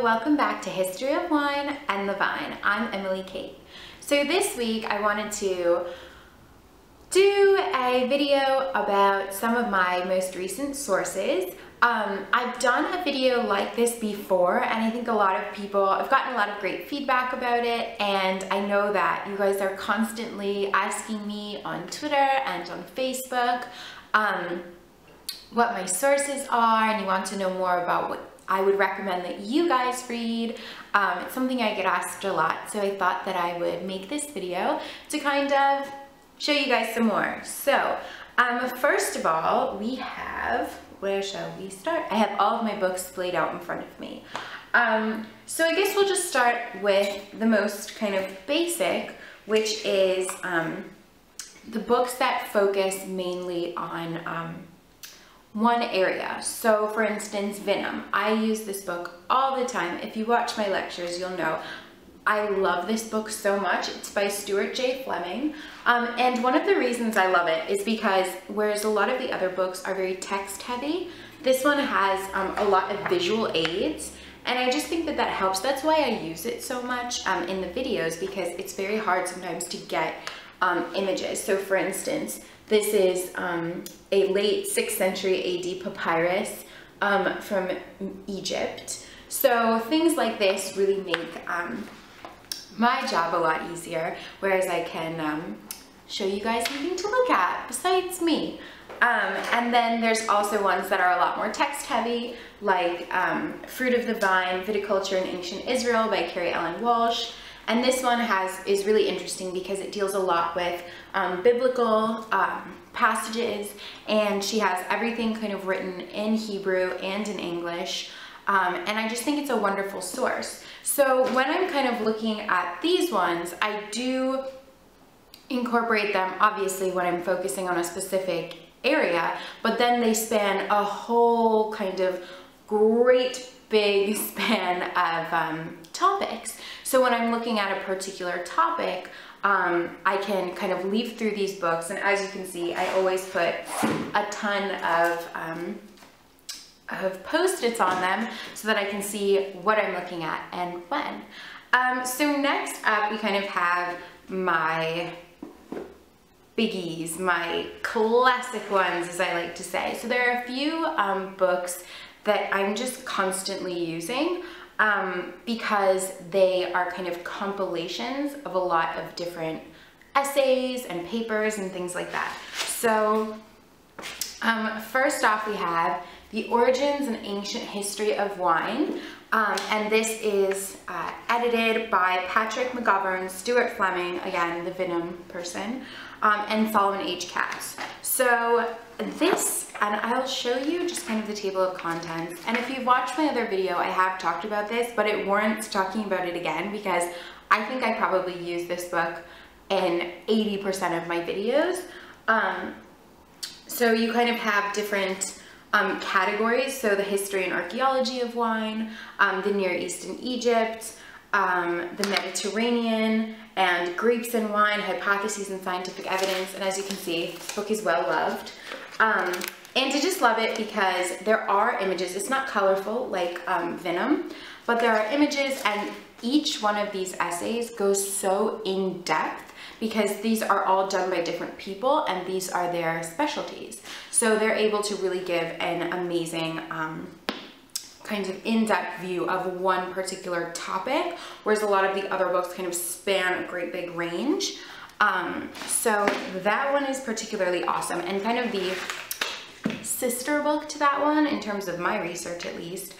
welcome back to History of Wine and the Vine. I'm Emily Kate. So this week I wanted to do a video about some of my most recent sources. I've done a video like this before, and I think I've gotten a lot of great feedback about it, and I know that you guys are constantly asking me on Twitter and on Facebook what my sources are, and you want to know more about what I would recommend that you guys read. It's something I get asked a lot, so I thought that I would make this video to kind of show you guys some more. So, first of all, we have, where shall we start? I have all of my books laid out in front of me. So I guess we'll just start with the most kind of basic, which is the books that focus mainly on one area. So for instance, Venom. I use this book all the time. If you watch my lectures, you'll know I love this book so much. It's by Stuart J. Fleming. And one of the reasons I love it is because whereas a lot of the other books are very text heavy, this one has a lot of visual aids. And I just think that that helps. That's why I use it so much in the videos, because it's very hard sometimes to get images. So for instance, this is a late 6th century AD papyrus from Egypt. So things like this really make my job a lot easier, whereas I can show you guys something to look at besides me. And then there's also ones that are a lot more text heavy, like Fruit of the Vine, Viticulture in Ancient Israel by Carrie Ellen Walsh. And this one is really interesting because it deals a lot with biblical passages, and she has everything kind of written in Hebrew and in English. And I just think it's a wonderful source. So when I'm kind of looking at these ones, I do incorporate them obviously when I'm focusing on a specific area, but then they span a whole kind of great big span of topics. So when I'm looking at a particular topic, I can kind of leaf through these books, and as you can see, I always put a ton of post-its on them so that I can see what I'm looking at and when. So next up, we kind of have my biggies, my classic ones, as I like to say. So there are a few books that I'm just constantly using because they are kind of compilations of a lot of different essays and papers and things like that. So first off, we have The Origins and Ancient History of Wine, and this is edited by Patrick McGovern, Stuart Fleming, again, the Venom person, and Solomon H. Katz. So this, and I'll show you just kind of the table of contents, and if you've watched my other video, I have talked about this, but it warrants talking about it again because I think I probably use this book in 80% of my videos. So you kind of have different categories, so the history and archaeology of wine, the Near East and Egypt, the Mediterranean, and grapes and wine, hypotheses and scientific evidence. And as you can see, this book is well loved. And I just love it because there are images. It's not colorful like Venom, but there are images, and each one of these essays goes so in depth because these are all done by different people and these are their specialties. So they're able to really give an amazing kind of in-depth view of one particular topic, whereas a lot of the other books kind of span a great big range. So that one is particularly awesome, and kind of the sister book to that one, in terms of my research at least,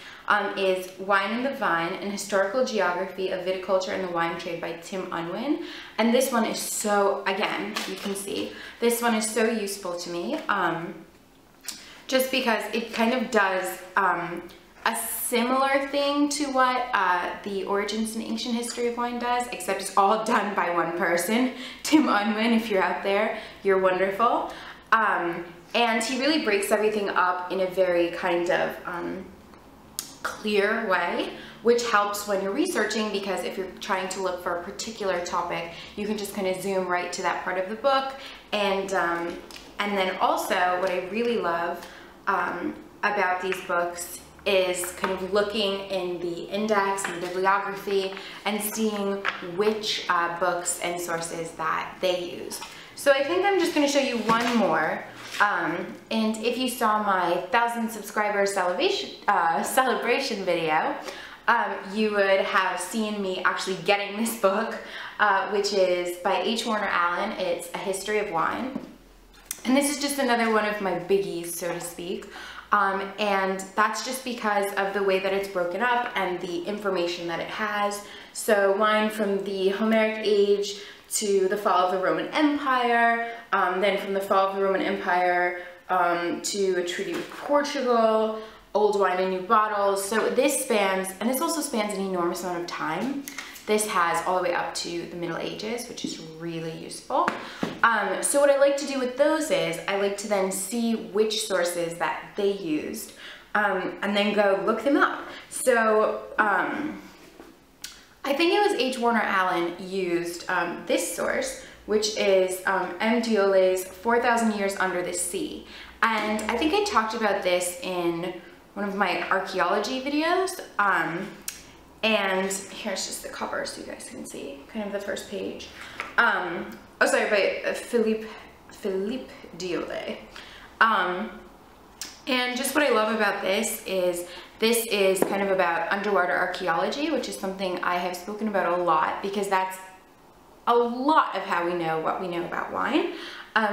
is Wine and the Vine, an Historical Geography of Viticulture and the Wine Trade by Tim Unwin. And this one is so, again, you can see, this one is so useful to me, just because it kind of does a similar thing to what The Origins and Ancient History of Wine does, except it's all done by one person, Tim Unwin. If you're out there, you're wonderful. And he really breaks everything up in a very kind of clear way, which helps when you're researching, because if you're trying to look for a particular topic, you can just kind of zoom right to that part of the book. And then also what I really love about these books is kind of looking in the index and the bibliography and seeing which books and sources that they use. So I think I'm just going to show you one more. And if you saw my 1,000 subscriber celebration video, you would have seen me actually getting this book, which is by H. Warner Allen. It's A History of Wine. And this is just another one of my biggies, so to speak. And that's just because of the way that it's broken up and the information that it has. So wine from the Homeric age to the fall of the Roman Empire, then from the fall of the Roman Empire to a treaty with Portugal, old wine in new bottles. So this spans, and this also spans an enormous amount of time. This has all the way up to the Middle Ages, which is really useful. So what I like to do with those is I like to then see which sources that they used and then go look them up. So I think it was H. Warner Allen used this source, which is M. Diole's 4,000 Years Under the Sea. And I think I talked about this in one of my archaeology videos. And here's just the cover so you guys can see kind of the first page. Oh, sorry, by Philippe Diole. And just what I love about this is kind of about underwater archaeology, which is something I have spoken about a lot because that's a lot of how we know what we know about wine.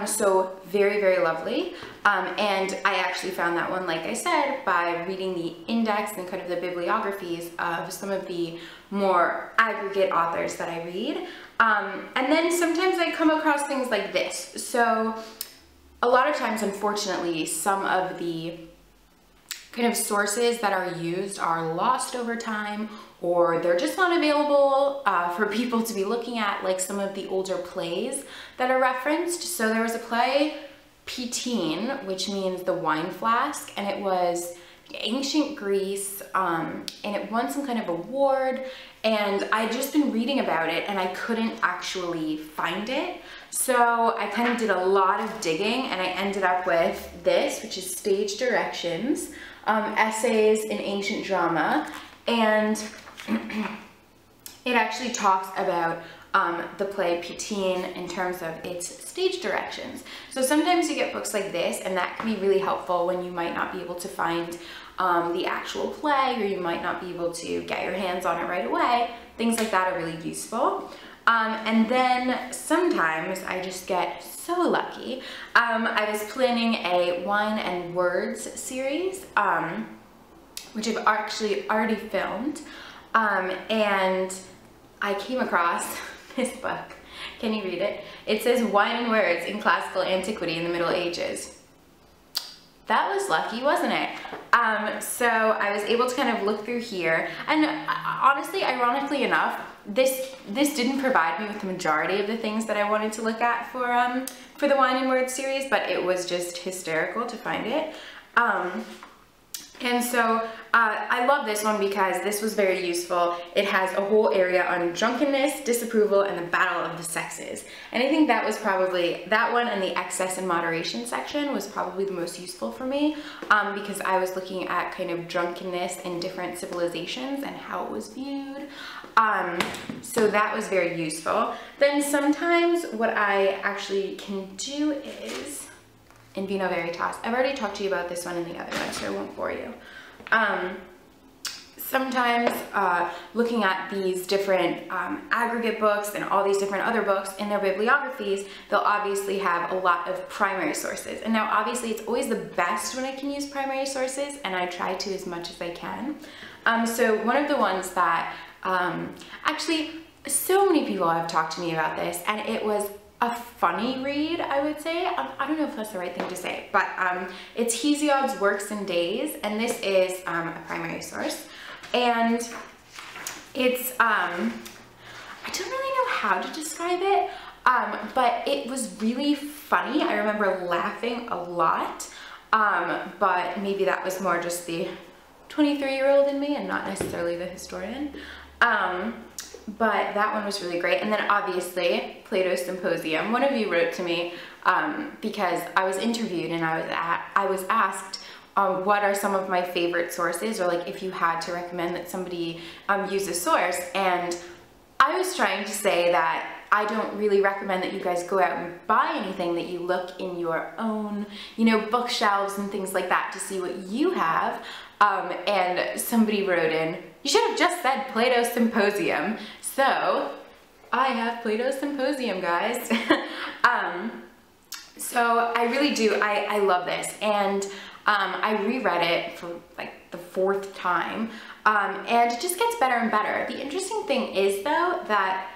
So very, very lovely. And I actually found that one, like I said, by reading the index and kind of the bibliographies of some of the more aggregate authors that I read. And then sometimes I come across things like this. So a lot of times, unfortunately, some of the kind of sources that are used are lost over time, or they're just not available for people to be looking at, like some of the older plays that are referenced. So there was a play, Pitene, which means the wine flask, and it was ancient Greece, and it won some kind of award, and I'd just been reading about it and I couldn't actually find it. So I kind of did a lot of digging and I ended up with this, which is Stage Directions, Essays in Ancient Drama, and it actually talks about the play Pitene in terms of its stage directions. So sometimes you get books like this, and that can be really helpful when you might not be able to find the actual play, or you might not be able to get your hands on it right away. Things like that are really useful. And then sometimes I just get so lucky. I was planning a Wine and Words series, which I've actually already filmed, and I came across this book. Can you read it? It says Wine and Words in Classical Antiquity in the Middle Ages. That was lucky, wasn't it? So I was able to kind of look through here, and honestly, ironically enough, this didn't provide me with the majority of the things that I wanted to look at for the Wine and Words series, but it was just hysterical to find it. And so I love this one because this was very useful. It has a whole area on drunkenness, disapproval, and the battle of the sexes. And I think that was probably, that one and the excess and moderation section was probably the most useful for me because I was looking at kind of drunkenness in different civilizations and how it was viewed. So that was very useful. Then sometimes what I actually can do is, in Vino Veritas, I've already talked to you about this one in the other one, so I won't bore you. Sometimes looking at these different aggregate books and all these different other books in their bibliographies, they'll obviously have a lot of primary sources. And now obviously it's always the best when I can use primary sources, and I try to as much as I can. So one of the ones that actually so many people have talked to me about this, and it was a funny read, I would say. I don't know if that's the right thing to say, but it's Hesiod's Works and Days, and this is a primary source. And it's, I don't really know how to describe it, but it was really funny. I remember laughing a lot, but maybe that was more just the 23-year-old in me and not necessarily the historian. But that one was really great. And then obviously Plato's Symposium. One of you wrote to me because I was interviewed and I was asked what are some of my favorite sources, or like if you had to recommend that somebody use a source. And I was trying to say that I don't really recommend that you guys go out and buy anything, that you look in your own, you know, bookshelves and things like that to see what you have. And somebody wrote in, you should have just said Plato's Symposium. So I have Plato's Symposium, guys. So I really do, I love this. And I reread it for like the 4th time. And it just gets better and better. The interesting thing is though that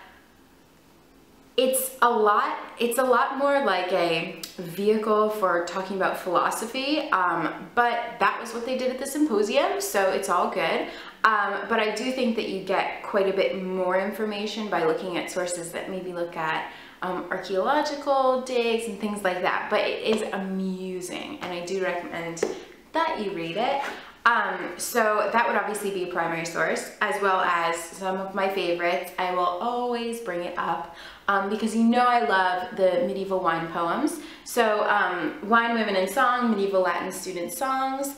it's a lot more like a vehicle for talking about philosophy, but that was what they did at the symposium, so it's all good. But I do think that you get quite a bit more information by looking at sources that maybe look at archaeological digs and things like that, but it is amusing, and I do recommend that you read it. So that would obviously be a primary source, as well as some of my favorites. I will always bring it up because you know I love the medieval wine poems. So Wine, Women, and Song, Medieval Latin Student Songs.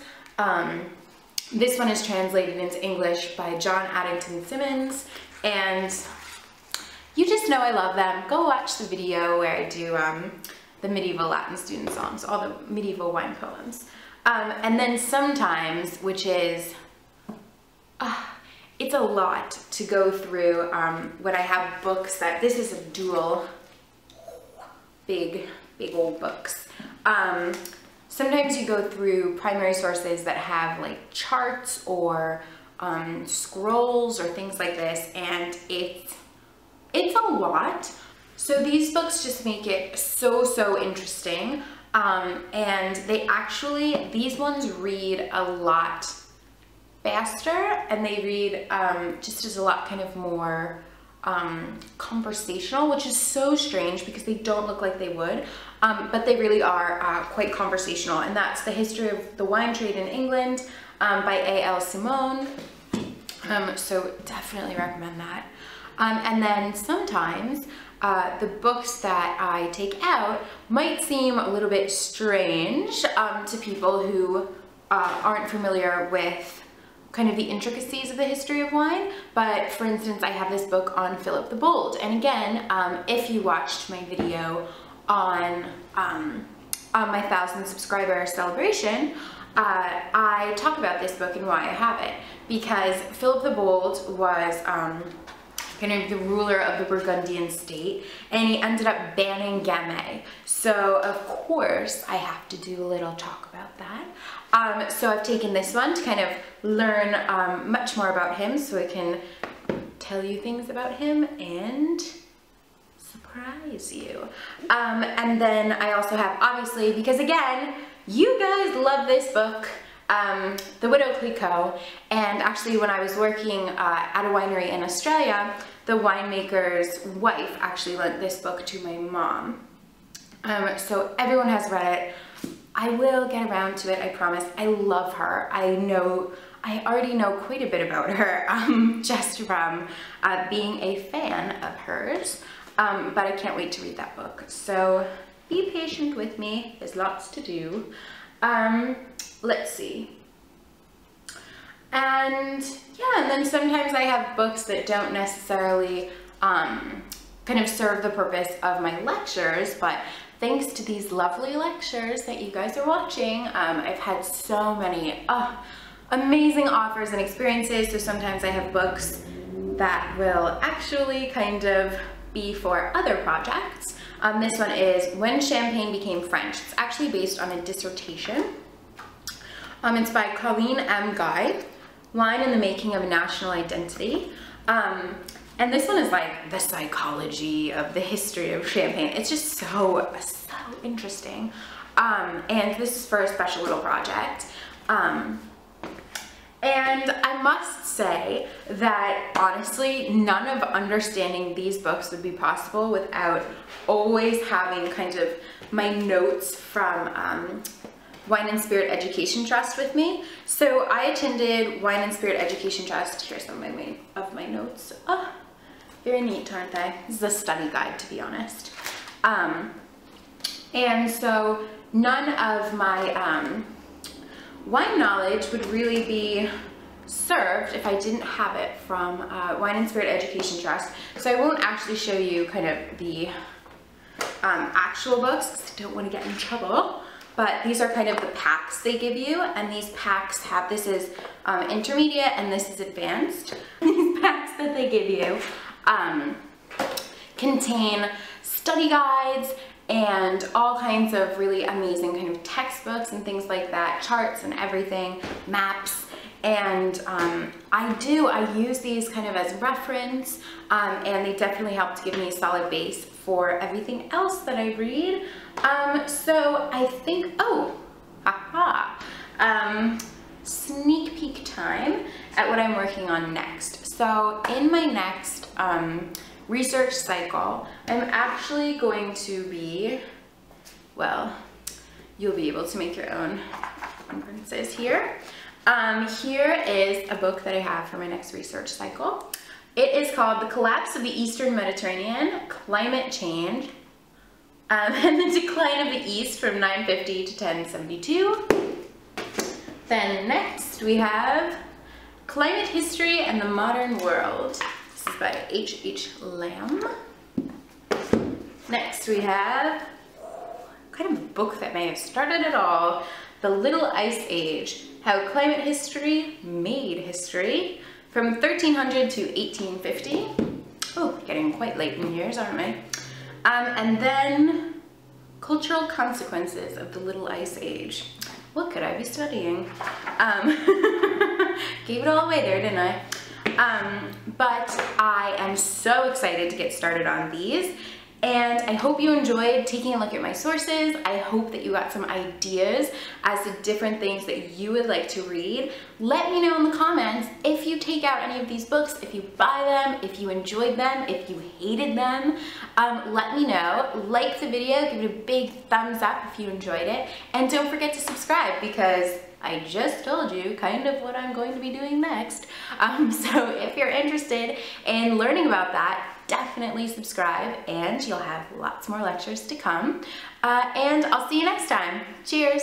This one is translated into English by John Addington Symonds, and you just know I love them. Go watch the video where I do the medieval Latin student songs, all the medieval wine poems. And then sometimes, which is, it's a lot to go through when I have books that, this is a dual, big old books. Sometimes you go through primary sources that have like charts or scrolls or things like this, and it's a lot. So these books just make it so interesting. And these ones read a lot faster, and they read just as a lot kind of more conversational, which is so strange because they don't look like they would, but they really are quite conversational. And that's The History of the Wine Trade in England by A.L. Simone. So definitely recommend that. And then sometimes the books that I take out might seem a little bit strange to people who aren't familiar with kind of the intricacies of the history of wine. But for instance, I have this book on Philip the Bold. And again, if you watched my video on my 1,000 subscriber celebration, I talk about this book and why I have it. Because Philip the Bold was kind of the ruler of the Burgundian state, and he ended up banning Gamay. So of course I have to do a little talk about that. So I've taken this one to kind of learn much more about him, so I can tell you things about him and surprise you. And then I also have, obviously, because again, you guys love this book, The Widow Clicquot. And actually, when I was working at a winery in Australia, the winemaker's wife actually lent this book to my mom. So everyone has read it. I will get around to it, I promise. I love her. I already know quite a bit about her just from being a fan of hers. But I can't wait to read that book. So be patient with me. There's lots to do. Let's see. And yeah, and then sometimes I have books that don't necessarily kind of serve the purpose of my lectures, but thanks to these lovely lectures that you guys are watching, I've had so many amazing offers and experiences. So sometimes I have books that will actually kind of be for other projects. This one is When Champagne Became French. It's actually based on a dissertation. It's by Colleen M. Guy, Wine and the Making of a National Identity. And this one is like the psychology of the history of champagne. It's just so interesting. And this is for a special little project. And I must say that honestly, none of understanding these books would be possible without always having kind of my notes from Wine and Spirit Education Trust with me. So I attended Wine and Spirit Education Trust. Here's some of my notes. Oh, very neat, aren't they? This is a study guide, to be honest. And so none of my wine knowledge would really be served if I didn't have it from Wine and Spirit Education Trust. So I won't actually show you kind of the actual books because I don't want to get in trouble. But these are kind of the packs they give you, and these packs have, this is intermediate and this is advanced. These packs that they give you contain study guides and all kinds of really amazing kind of textbooks and things like that, charts and everything, maps. And I use these kind of as reference, and they definitely help to give me a solid base for everything else that I read. So I think, sneak peek time at what I'm working on next. So in my next research cycle, I'm actually going to be, well, you'll be able to make your own inferences here. Here is a book that I have for my next research cycle. It is called The Collapse of the Eastern Mediterranean, Climate Change, and the Decline of the East from 950 to 1072. Then next we have Climate History and the Modern World. This is by H.H. Lamb. Next we have kind of a book that may have started it all, The Little Ice Age, How Climate History Made History, from 1300 to 1850. Oh, getting quite late in years, aren't we? And then Cultural Consequences of the Little Ice Age. What could I be studying? Gave it all away there, didn't I? But I am so excited to get started on these. And I hope you enjoyed taking a look at my sources. I hope that you got some ideas as to different things that you would like to read. Let me know in the comments if you take out any of these books, if you buy them, if you enjoyed them, if you hated them. Let me know. Like the video, give it a big thumbs up if you enjoyed it. And don't forget to subscribe because I just told you kind of what I'm going to be doing next. So if you're interested in learning about that, definitely subscribe and you'll have lots more lectures to come. And I'll see you next time. Cheers!